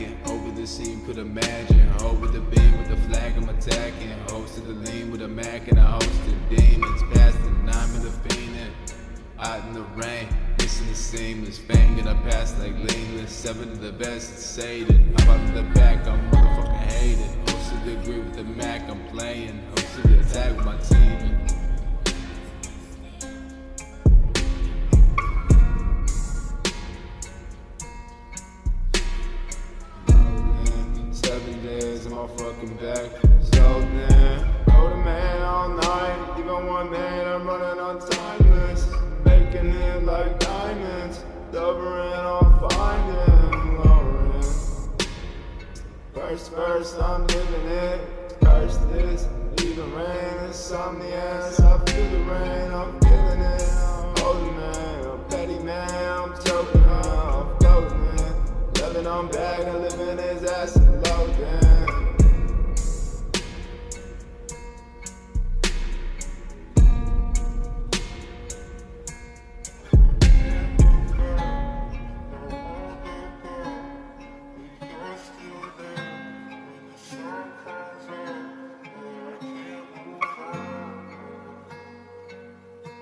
macking. Over the scene, could imagine. Over the beam with the flag, I'm attacking. Hosted the lean with a Mac and I hosted demons. Past the 9 with a fiendin'. Out in the rain, missing the seamless. Banging I pass like leanless. 7 to the best, it's Satan. I'm out to the back, I'm motherfucking hated. Hosted the degree with the Mac, I'm playing. Hosted the attack with my team. 7 days on my fucking back. So then, go to man all night. Even one man, I'm running on timeless. Making it like diamonds. Covering on finding lowering. First, I'm living it. Curse this, even rain. Insomniac, I feel the rain. I'm feeling it. I'm holding man. I'm petty man. I'm choking. I'm floating it. Living on back.